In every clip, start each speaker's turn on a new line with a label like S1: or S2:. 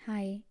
S1: Hi,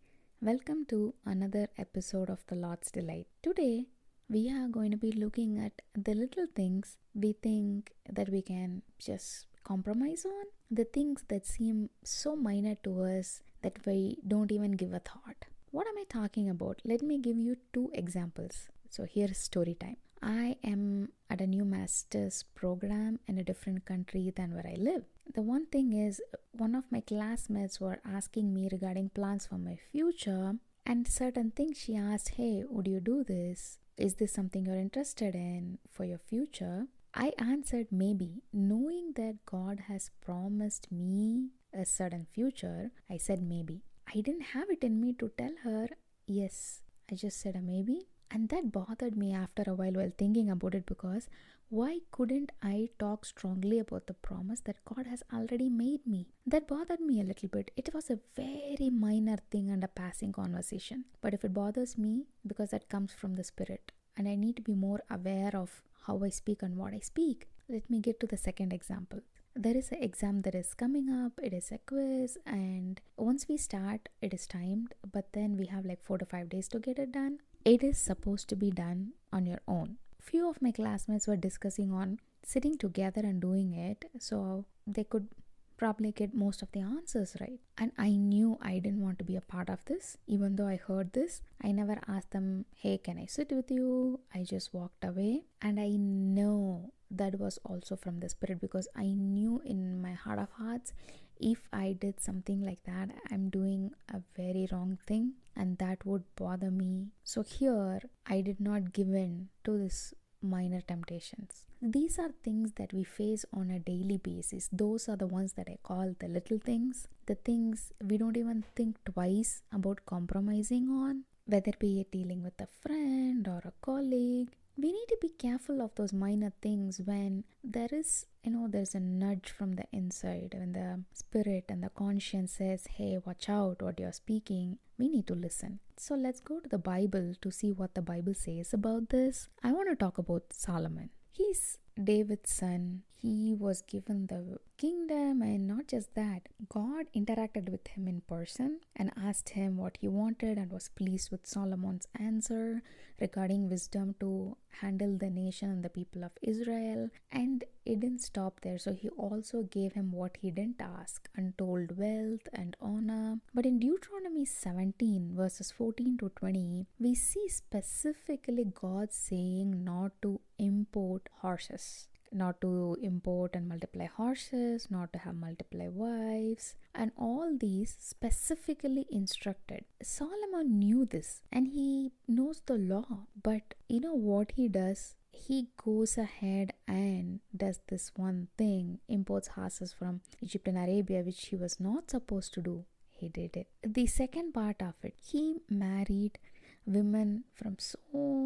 S1: welcome to another episode of The Lord's Delight. Today, we are going to be looking at the little things we think that we can just compromise on, the things that seem so minor to us that we don't even give a thought. What am I talking about? Let me give you two examples. So, here's story time. I am at a new master's program in a different country than where I live. The one thing is, one of my classmates were asking me regarding plans for my future, and certain things she asked, hey, would you do this? Is this something you're interested in for your future? I answered maybe, knowing that God has promised me a certain future. I said maybe. I didn't have it in me to tell her yes. I just said a maybe. And that bothered me after a while thinking about it, because why couldn't I talk strongly about the promise that God has already made me? That bothered me a little bit. It was a very minor thing and a passing conversation. But if it bothers me, because that comes from the Spirit, and I need to be more aware of how I speak and what I speak. Let me get to the second example. There is an exam that is coming up, it is a quiz, and once we start, it is timed, but then we have like 4 to 5 days to get it done. It is supposed to be done on your own. Few of my classmates were discussing on sitting together and doing it so they could probably get most of the answers right. And I knew I didn't want to be a part of this. Even though I heard this, I never asked them, hey, can I sit with you? I just walked away. And I know that was also from the Spirit, because I knew in my heart of hearts, if I did something like that, I'm doing a very wrong thing and that would bother me. So here, I did not give in to this minor temptations. These are things that we face on a daily basis. Those are the ones that I call the little things, the things we don't even think twice about compromising on, whether be it dealing with a friend or a colleague. We need to be careful of those minor things when there's a nudge from the inside, when the Spirit and the conscience says, hey, watch out what you're speaking. We need to listen. So let's go to the Bible to see what the Bible says about this. I want to talk about Solomon. He's David's son. He was given the kingdom, and not just that, God interacted with him in person and asked him what he wanted and was pleased with Solomon's answer regarding wisdom to handle the nation and the people of Israel. And it didn't stop there. So he also gave him what he didn't ask: untold wealth and honor. But in Deuteronomy 17 verses 14 to 20, we see specifically God saying not to import horses, not to import and multiply horses, not to have multiply wives, and all these specifically instructed. Solomon knew this and he knows the law, but you know what he does? He goes ahead and does this one thing, imports horses from Egypt and Arabia, which he was not supposed to do. He did it. The second part of it, he married women from so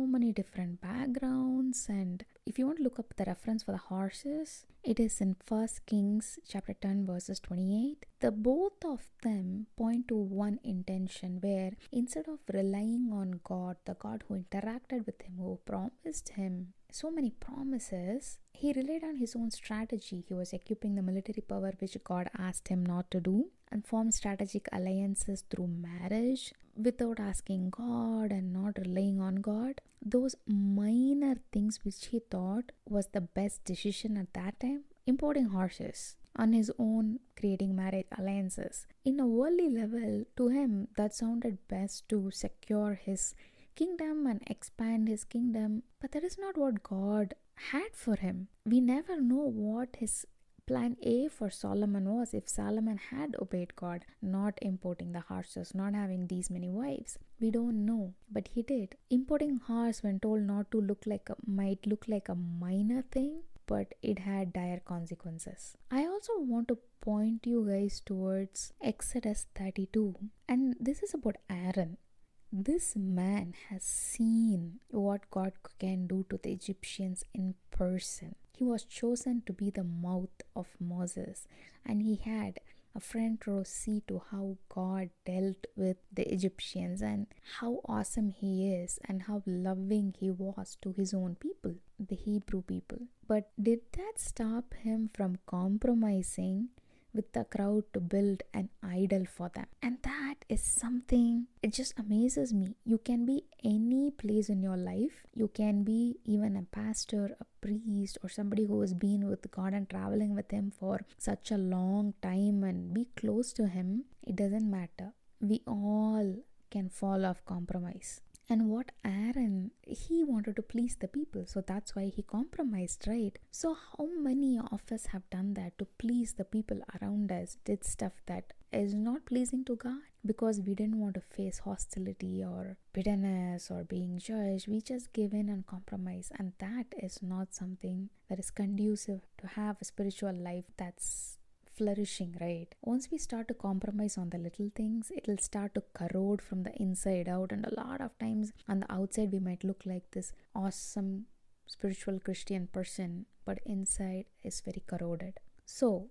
S1: many different backgrounds. And if you want to look up the reference for the horses, it is in 1 Kings chapter 10 verses 28. The both of them point to one intention, where instead of relying on God, the God who interacted with him, who promised him so many promises, he relied on his own strategy. He was equipping the military power which God asked him not to do, and formed strategic alliances through marriage without asking God and not relying on God. Those minor things which he thought was the best decision at that time, importing horses, on his own creating marriage alliances. In a worldly level, to him that sounded best to secure his kingdom and expand his kingdom, but that is not what God had for him. We never know what his plan A for Solomon was if Solomon had obeyed God, not importing the horses, not having these many wives. We don't know, but he did. Importing horse, when told not to, might look like a minor thing, but it had dire consequences. I also want to point you guys towards Exodus 32, and this is about Aaron. This man has seen what God can do to the Egyptians in person. He was chosen to be the mouth of Moses, and he had a front row seat to how God dealt with the Egyptians and how awesome he is and how loving he was to his own people, the Hebrew people. But did that stop him from compromising with the crowd to build an idol for them. And that is something, it just amazes me. You can be any place in your life. You can be even a pastor, a priest, or somebody who has been with God and traveling with Him for such a long time and be close to Him. It doesn't matter. We all can fall off compromise. And what Aaron, he wanted to please the people, so that's why he compromised, right? So how many of us have done that to please the people around us, did stuff that is not pleasing to God because we didn't want to face hostility or bitterness or being judged. We just give in and compromise, and that is not something that is conducive to have a spiritual life that's flourishing, right? Once we start to compromise on the little things, it'll start to corrode from the inside out, and a lot of times on the outside we might look like this awesome spiritual Christian person, but inside is very corroded. So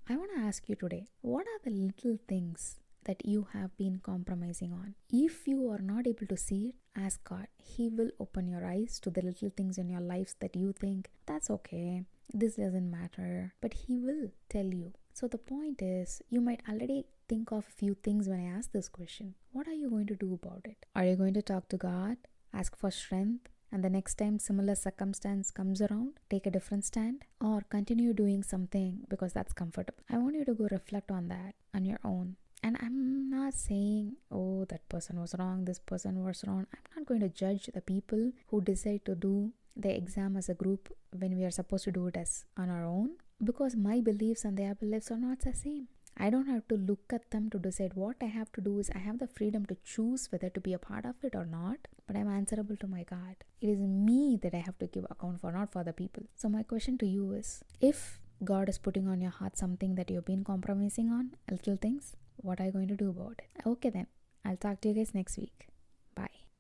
S1: I want to ask you today, what are the little things that you have been compromising on? If you are not able to see it, ask God. He will open your eyes to the little things in your lives that you think, that's okay, this doesn't matter, but He will tell you. So the point is, you might already think of a few things when I ask this question. What are you going to do about it? Are you going to talk to God, ask for strength, and the next time similar circumstance comes around, take a different stand, or continue doing something because that's comfortable? I want you to go reflect on that on your own. And I'm not saying, oh, that person was wrong, this person was wrong. I'm not going to judge the people who decide to do the exam as a group when we are supposed to do it as on our own, because my beliefs and their beliefs are not the same. I don't have to look at them to decide. What I have to do is I have the freedom to choose whether to be a part of it or not, but I'm answerable to my God. It is me that I have to give account for, not for the people. So my question to you is, if God is putting on your heart something that you've been compromising on, little things, what are you going to do about it? Okay then, I'll talk to you guys next week.